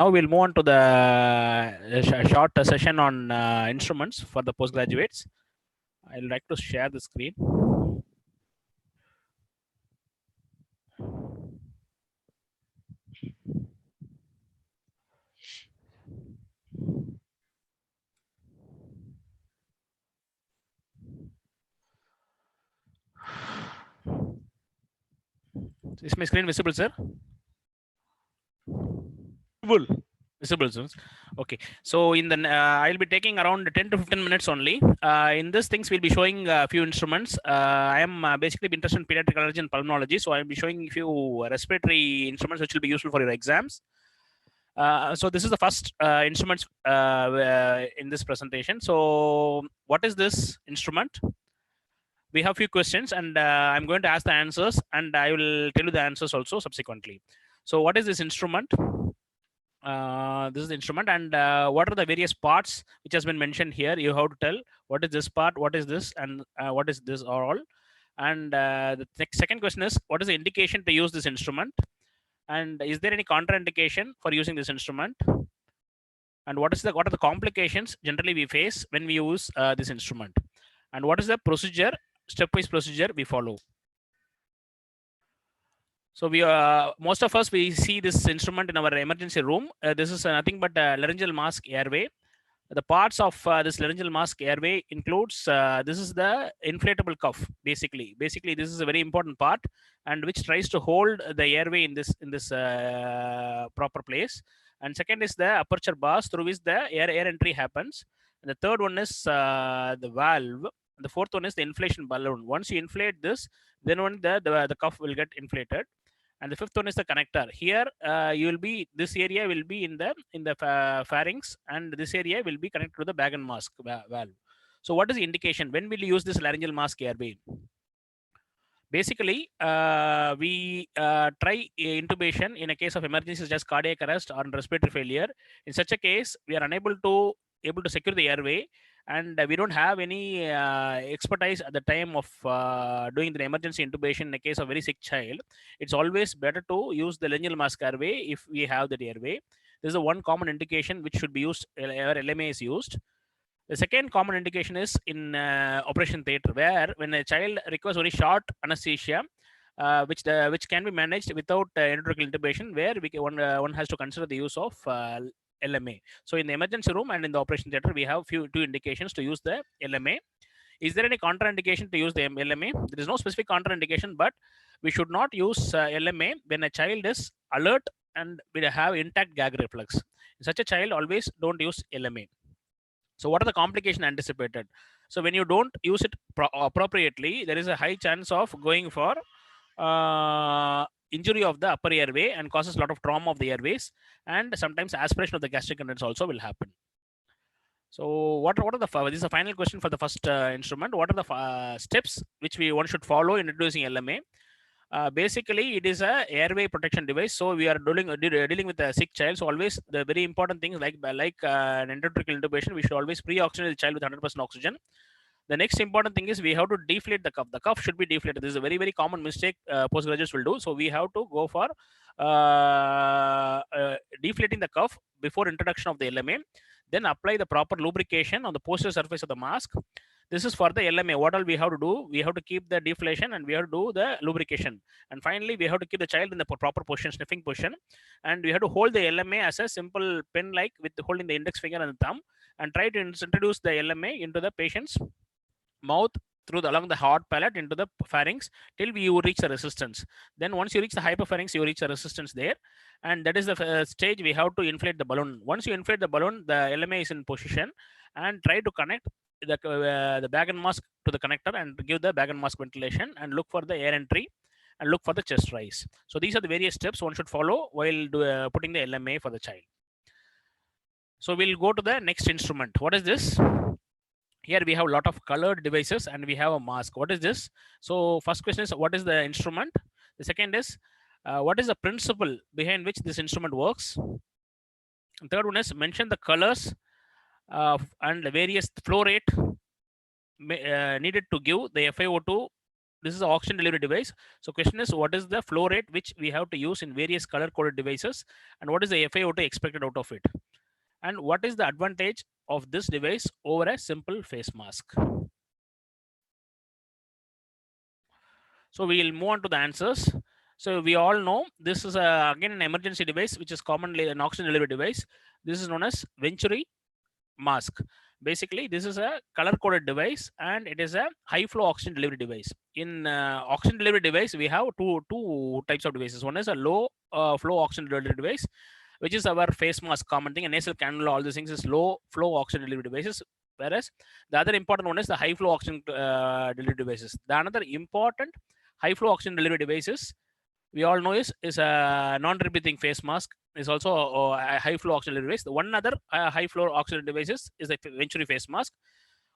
Now we'll move on to the short session on instruments for the postgraduates. I'd like to share the screen. Is my screen visible, sir? Visible, sir. Okay. So in the I'll be taking around 10 to 15 minutes only. In this things, we'll be showing a few instruments. I am basically interested in pediatric allergy and pulmonology, so I'll be showing a few respiratory instruments which will be useful for your exams. So this is the first instruments in this presentation. So what is this instrument? We have few questions, and I'm going to ask the answers, and I will tell you the answers also subsequently. So what is this instrument? This is the instrument, and what are the various parts which has been mentioned here? You have to tell what is this part, what is this, and what is this or all. And the second question is, what is the indication to use this instrument? And is there any contraindication for using this instrument? And what are the complications generally we face when we use this instrument? And what is the procedure, stepwise procedure we follow? So we most of us, we see this instrument in our emergency room. This is nothing but a laryngeal mask airway. The parts of this laryngeal mask airway includes this is the inflatable cuff. Basically this is a very important part, and which tries to hold the airway in this proper place. And second is the aperture bars through which the air entry happens. And the third one is the valve. And the fourth one is the inflation balloon. Once you inflate this, then only the cuff will get inflated. And the fifth one is the connector. Here you will be, this area will be in the pharynx, and this area will be connected to the bag and mask valve. So what is the indication? When will you use this laryngeal mask airway? Basically, we try intubation in a case of emergency such as cardiac arrest or respiratory failure. In such a case, we are unable to secure the airway, and we don't have any expertise at the time of doing the emergency intubation in a case of very sick child. It's always better to use the laryngeal mask airway if we have that airway. This is the one common indication which should be used where LMA is used. The second common indication is in operation theater, where when a child requires very short anesthesia, which can be managed without endotracheal intubation, where one has to consider the use of LMA. So in the emergency room and in the operation theater, we have two indications to use the LMA. Is there any contraindication to use the LMA? There is no specific contraindication, but we should not use LMA when a child is alert and we have intact gag reflex. In such a child, always don't use LMA. So what are the complications anticipated? So when you don't use it appropriately, there is a high chance of going for injury of the upper airway and causes a lot of trauma of the airways, and sometimes aspiration of the gastric contents also will happen. So what are this is the final question for the first instrument. What are the steps which one should follow in introducing LMA? Basically, it is a airway protection device. So we are dealing with a sick child. So always the very important things like an endotracheal intubation, we should always pre-oxygenate the child with 100% oxygen. The next important thing is we have to deflate the cuff. The cuff should be deflated. This is a very, very common mistake postgraduates will do. So we have to go for deflating the cuff before introduction of the LMA. Then apply the proper lubrication on the posterior surface of the mask. This is for the LMA. What all we have to do? We have to keep the deflation and we have to do the lubrication. And finally, we have to keep the child in the proper position, sniffing position. And we have to hold the LMA as a simple pen, like with holding the index finger and the thumb, and try to introduce the LMA into the patient's mouth along the hard palate into the pharynx till you reach the resistance. Then once you reach the hypopharynx, you reach the resistance there, and that is the stage we have to inflate the balloon. Once you inflate the balloon, the LMA is in position, and try to connect the bag and mask to the connector and give the bag and mask ventilation and look for the air entry and look for the chest rise. So these are the various steps one should follow while putting the LMA for the child. So we'll go to the next instrument. What is this? Here we have a lot of colored devices and we have a mask. What is this? So first question is, what is the instrument? The second is, what is the principle behind which this instrument works? And third one is, mention the colors and the various flow rate needed to give the FiO2 this is the oxygen delivery device. So question is, what is the flow rate which we have to use in various color coded devices, and what is the FiO2 expected out of it, and what is the advantage of this device over a simple face mask? So we will move on to the answers. So we all know this is again an emergency device, which is commonly an oxygen delivery device. This is known as Venturi Mask. Basically, this is a color coded device, and it is a high flow oxygen delivery device. In oxygen delivery device, we have two types of devices. One is a low flow oxygen delivery device, which is our face mask, common thing, a nasal cannula, all these things is low flow oxygen delivery devices. Whereas the other important one is the high flow oxygen delivery devices. The another important high flow oxygen delivery devices we all know is a non-repeating face mask, is also a high flow oxygen delivery device. The one other high flow oxygen devices is the Venturi face mask.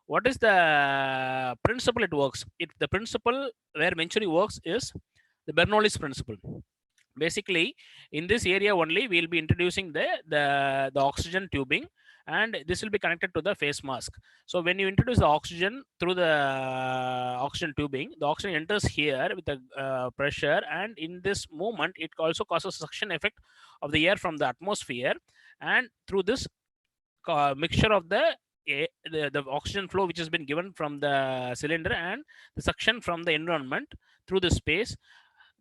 What is the principle it works? The principle where Venturi works is the Bernoulli's principle. Basically, in this area only we will be introducing the oxygen tubing, and this will be connected to the face mask. So when you introduce the oxygen through the oxygen tubing, the oxygen enters here with the pressure, and in this movement it also causes suction effect of the air from the atmosphere, and through this mixture of the oxygen flow which has been given from the cylinder and the suction from the environment through the space,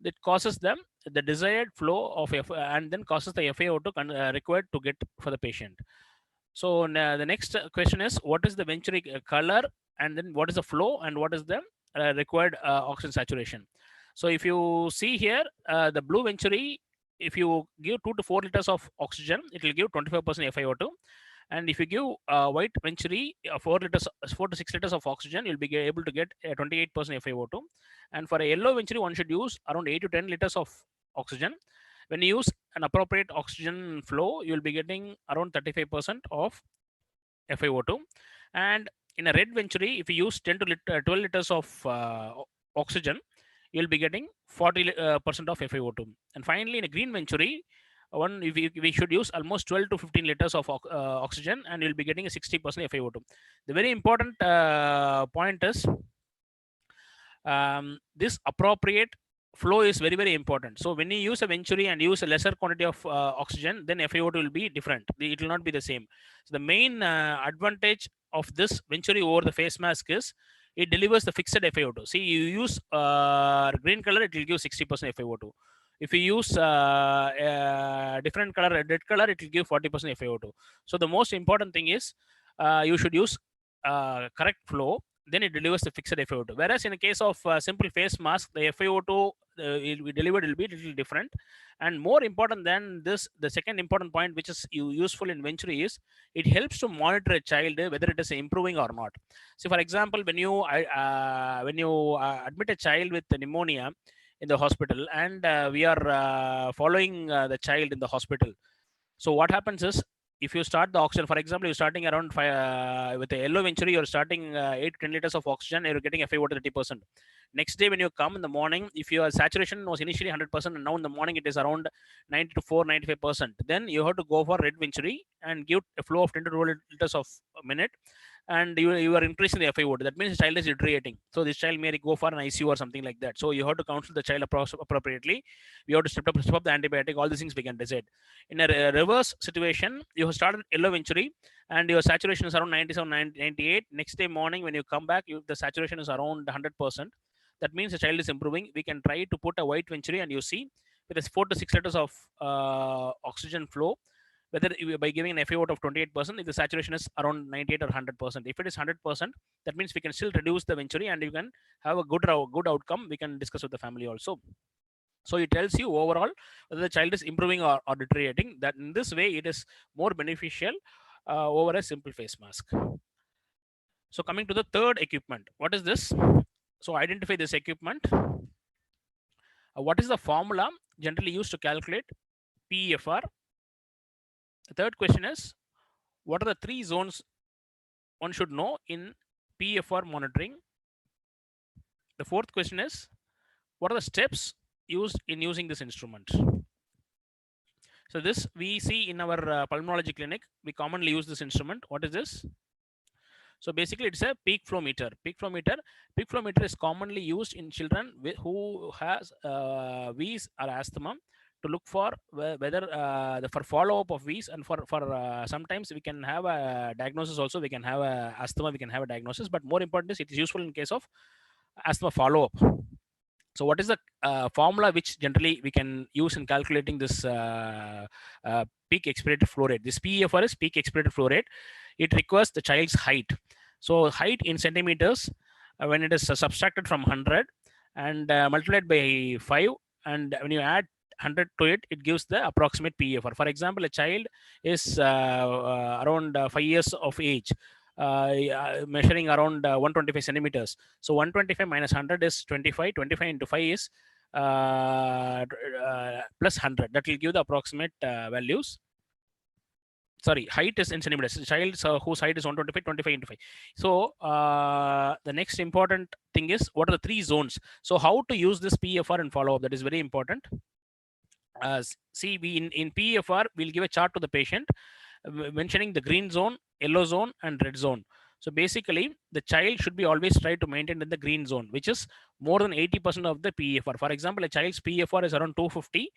that causes them the desired flow of and then causes the FiO2 required to get for the patient. So the next question is, what is the Venturi color, and then what is the flow, and what is the required oxygen saturation? So if you see here, the blue Venturi, if you give 2 to 4 liters of oxygen, it will give 25% FiO2. And if you give white Venturi 4 to 6 liters of oxygen, you'll be able to get 28% FiO2. And for a yellow Venturi, one should use around 8 to 10 liters of oxygen. When you use an appropriate oxygen flow, you'll be getting around 35% of FiO2. And in a red Venturi, if you use 10 to 12 liters of oxygen, you'll be getting 40% of FiO2. And finally, in a green Venturi, we should use almost 12 to 15 liters of oxygen, and you'll be getting a 60% FiO2. The very important point is this appropriate flow is very, very important. So when you use a Venturi and use a lesser quantity of oxygen, then FiO2 will be different. It will not be the same. So the main advantage of this Venturi over the face mask is it delivers the fixed FiO2. See, you use green color, it will give 60% FiO2. If you use different color, red color, it will give 40% FiO2. So the most important thing is you should use correct flow, then it delivers the fixed FiO2. Whereas in the case of simple face mask, the FiO2 will be delivered will be a little different. And more important than this, the second important point which is useful in Venturi is it helps to monitor a child whether it is improving or not. So for example, when you admit a child with pneumonia in the hospital, and we are following the child in the hospital, so what happens is, if you start the oxygen, for example, you're starting around with a yellow Venturi, you're starting 8 to 10 liters of oxygen, you're getting a FiO2 30%. Next day, when you come in the morning, if your saturation was initially 100%, and now in the morning it is around 90 to 95%, then you have to go for red Venturi and give a flow of 10 to 12 liters of a minute, and you are increasing the FiO2. That means the child is deteriorating. So this child may go for an ICU or something like that. So you have to counsel the child appropriately. We have to step up the antibiotic. All these things we can decide. In a reverse situation, you have started yellow Venturi and your saturation is around 97, 98. Next day morning, when you come back, the saturation is around 100%. That means the child is improving. We can try to put a white Venturi, and you see with this 4 to 6 liters of oxygen flow, whether by giving an FiO2 of 28%, if the saturation is around 98 or 100%. If it is 100%, that means we can still reduce the Venturi and you can have a good outcome. We can discuss with the family also. So it tells you overall whether the child is improving or deteriorating. That in this way, it is more beneficial over a simple face mask. So coming to the third equipment, what is this? So identify this equipment. What is the formula generally used to calculate PEFR? The third question is, what are the 3 zones one should know in PEFR monitoring? The fourth question is, what are the steps used in using this instrument? So this we see in our pulmonology clinic. We commonly use this instrument. What is this? So basically, it's a peak flow meter. Peak flow meter is commonly used in children who has V's or asthma, to look for whether for follow up of V's, and for sometimes we can have a diagnosis also. We can have a asthma, we can have a diagnosis, but more important is it is useful in case of asthma follow up. So what is the formula which generally we can use in calculating this peak expirated flow rate? This PEFR is peak expirated flow rate. It requires the child's height. So height in centimeters, when it is subtracted from 100 and multiplied by 5, and when you add 100 to it, it gives the approximate PEFR. For example, a child is around 5 years of age, measuring around 125 centimeters. So 125 minus 100 is 25. 25 into 5 is plus 100. That will give the approximate values. Sorry, height is in centimeters. Child whose height is 125, 25 into 5. So the next important thing is, what are the 3 zones? So how to use this PEFR and follow up? That is very important. See, we in PEFR, we'll give a chart to the patient mentioning the green zone, yellow zone, and red zone. So basically, the child should be always try to maintain in the green zone, which is more than 80% of the PEFR. For example, a child's PEFR is around 250.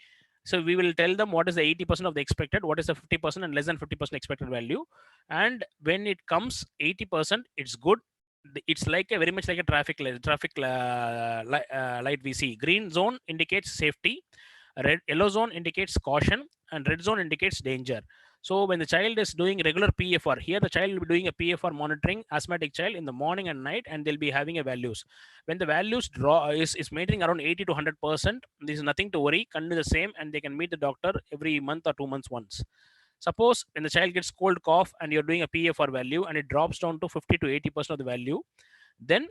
So we will tell them what is the 80% of the expected, what is the 50% and less than 50% expected value. And when it comes 80%, it's good. It's like a very much like a traffic light we see. Green zone indicates safety, yellow zone indicates caution, and red zone indicates danger. So when the child is doing regular PEFR, here the child will be doing a PEFR monitoring, asthmatic child, in the morning and night, and they'll be having a values. When the values is maintaining around 80 to 100%, this is nothing to worry. Continue the same, and they can meet the doctor every month or 2 months once. Suppose when the child gets cold cough and you're doing a PEFR value and it drops down to 50 to 80% of the value, then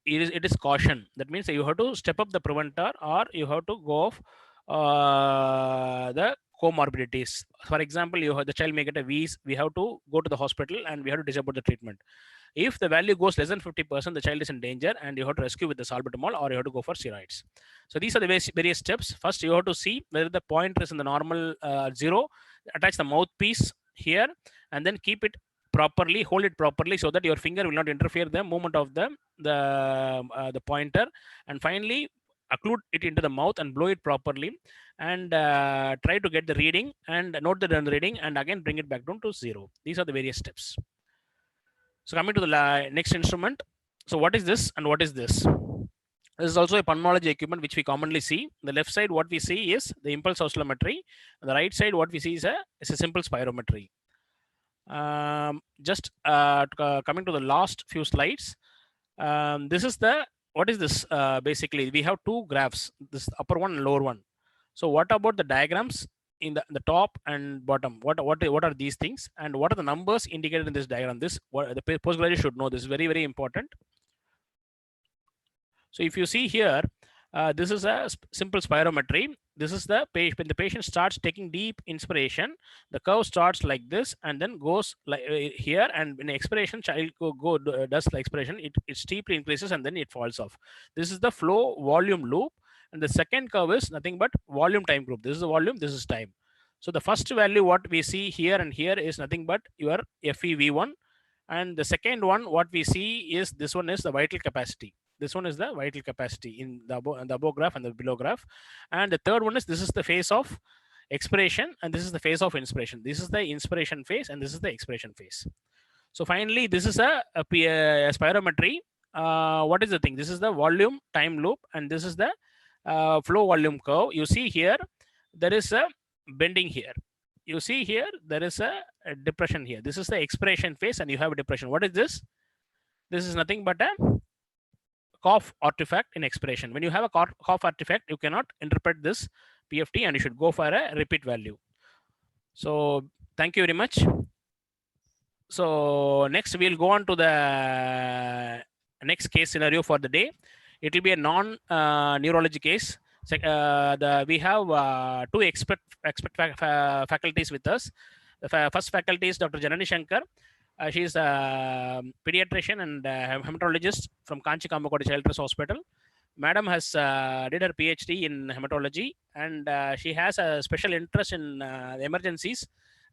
it is caution. That means that you have to step up the preventer, or you have to go off the comorbidities. For example, the child may get a wheeze, we have to go to the hospital and we have to disable the treatment. If the value goes less than 50%, the child is in danger, and you have to rescue with the salbutamol, or you have to go for steroids. So these are the various steps. First, you have to see whether the pointer is in the normal 0. Attach the mouthpiece here, and then keep it properly, hold it properly, so that your finger will not interfere the movement of the pointer. And finally, occlude it into the mouth and blow it properly, and try to get the reading and note the reading, and again bring it back down to 0. These are the various steps. So coming to the next instrument. So what is this and what is this? This is also a pulmonology equipment which we commonly see. The left side, what we see is the impulse oscillometry. On the right side, what we see is a simple spirometry. Just coming to the last few slides. This is what is this? Basically, we have 2 graphs, this upper one and lower one. So what about the diagrams in the top and bottom? What are these things, and what are the numbers indicated in this diagram? This, what the postgraduate should know. This is very, very important. So if you see here, this is a simple spirometry. This is the patient. When the patient starts taking deep inspiration, the curve starts like this and then goes like here, and in expiration, child does the expiration, it steeply increases and then it falls off. This is the flow volume loop, and the second curve is nothing but volume time group. This is the volume, this is time. So the first value what we see here and here is nothing but your FEV1, and the second one what we see is this one is the vital capacity. This one is the vital capacity in the above graph and the below graph. And the third one is, this is the phase of expiration, and this is the phase of inspiration. This is the inspiration phase, and this is the expiration phase. So finally, this is a spirometry. What is the thing? This is the volume time loop, and this is the flow volume curve. You see here, there is a bending here. You see here, there is a depression here. This is the expiration phase, and you have a depression. What is this? This is nothing but a cough artifact in expiration. When you have a cough artifact, you cannot interpret this PFT, and you should go for a repeat value. So thank you very much. So next we'll go on to the next case scenario for the day. It will be a non-neurology case. We have 2 expert faculties with us. The first faculty is Dr. Janani Shankar. She is a pediatrician and hematologist from Kanchi Kamakodi Child Trust Hospital. Madam has did her PhD in hematology, and she has a special interest in emergencies.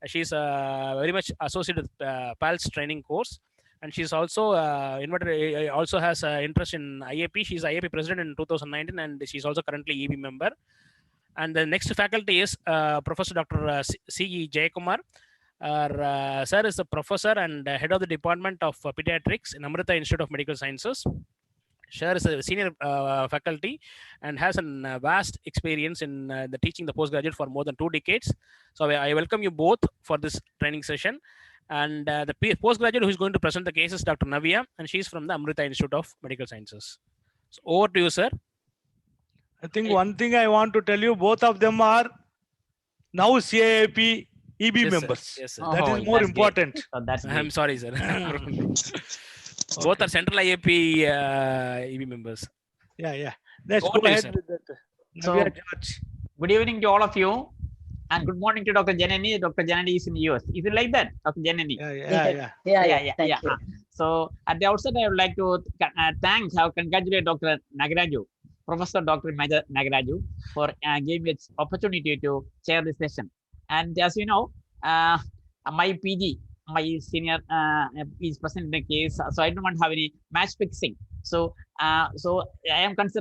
She is very much associated with PALS training course, and she's also also has interest in IAP. She's IAP president in 2019, and she's also currently EB member. And the next faculty is Professor Dr. C.E. Jayakumar. Sir is the professor and head of the Department of Pediatrics in Amrita Institute of Medical Sciences. Sir is a senior faculty and has a vast experience in the teaching the postgraduate for more than 2 decades. So I welcome you both for this training session. And the postgraduate who is going to present the case is Dr. Navya, and she's from the Amrita Institute of Medical Sciences. So over to you, sir. I think one thing I want to tell you, both of them are now CIAP EB Yes, sir. members. Yes, sir. That is more that's important. great. So that's I'm great. sorry, sir. Both are central IAP EB members. Yeah. Let's Over go to you, ahead sir. with that. So, Navya George. good evening to all of you, and good morning to Dr. Janani. Dr. Janani is in the US. Is it like that, Dr. Janani? Yeah. Yeah. So at the outset, I would like to thank, congratulate Dr. Nagaraju, Professor Dr. Major Nagaraju, for giving me this opportunity to chair this session. And as you know, my PG, my senior is present in the case, so I do not have any match fixing. So I am considered